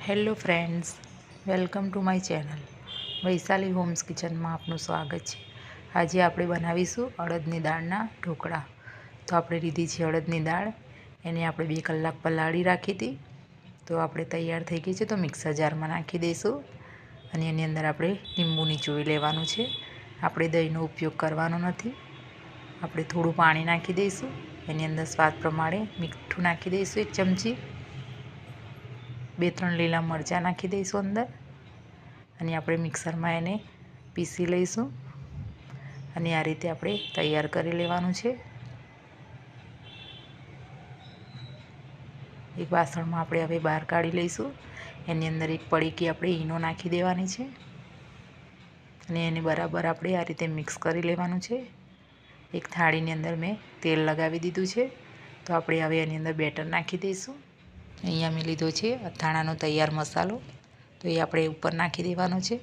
Hello friends, welcome to my channel Vaishali homes કિચનમાં આપનું સ્વાગત છે। આજે આપણે બનાવીશું અડદની દાળના ઢોકળા। તો આપણે લીધી છે અડદની દાળ, એને આપણે 2 કલાક પલાળી રાખી હતી। તો આપણે તૈયાર થઈ ગઈ છે, તો મિક્સર જારમાં નાખી દઈશું અને એની અંદર આપણે લીંબુ નીચોવી લેવાનું છે। આપણે દહીંનો ઉપયોગ કરવાનો નથી। આપણે થોડું પાણી નાખી દઈશું, એની અંદર સ્વાદ પ્રમાણે મીઠું નાખી દઈશું 1 ચમચી। 2-3 લીલા મરચાં નાખી દઈશું અંદર અને આપણે મિક્સરમાં એને પીસી લઈશું અને આ રીતે આપણે તૈયાર કરી લેવાનું છે। એક વાસણમાં આપણે હવે બહાર કાઢી લઈશું। એની અંદર એક પડીકી આપણે ઈનો નાખી દેવાની છે અને એને બરાબર આપણે આ રીતે મિક્સ કરી લેવાનું છે। એક થાળીની અંદર મેં તેલ લગાવી દીધું છે, તો આપણે હવે એની અંદર બેટર નાખી દઈશું। અહીંયા મેં લીધો છે અથાણાનો તૈયાર મસાલો, તો એ આપણે ઉપર નાખી દેવાનો છે।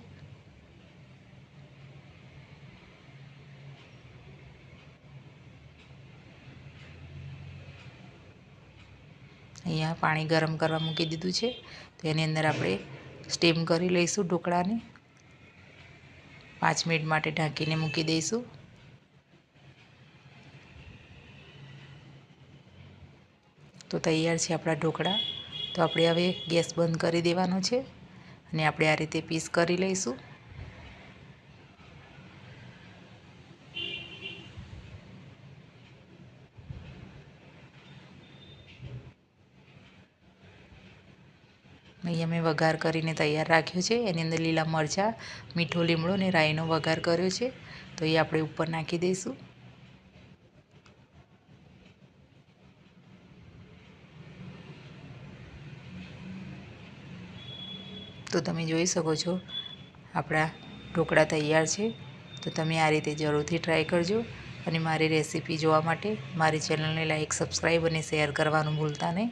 અહીંયા પાણી ગરમ કરવા મૂકી દીધું છે, તો એની અંદર આપણે સ્ટીમ કરી લઈશું ઢોકળાને। 5 મિનિટ માટે ઢાંકીને મૂકી દઈશું। તો તૈયાર છે આપણા ઢોકળા। તો આપણે હવે ગેસ બંધ કરી દેવાનો છે અને આપણે આ રીતે પીસ કરી લઈશું। અહીંયા મેં વઘાર કરીને તૈયાર રાખ્યો છે। એની અંદર લીલા મરચાં, મીઠો લીમડો અને રાઈનો વઘાર કર્યો છે, તો એ આપણે ઉપર નાખી દઈશું। તો તમે જોઈ શકો છો આપણા ઢોકળા તૈયાર છે। તો તમે આ રીતે જરૂરથી ટ્રાય કરજો અને મારી રેસીપી જોવા માટે મારી ચેનલને લાઈક, સબસ્ક્રાઈબ અને શેર કરવાનું ભૂલતા નહીં।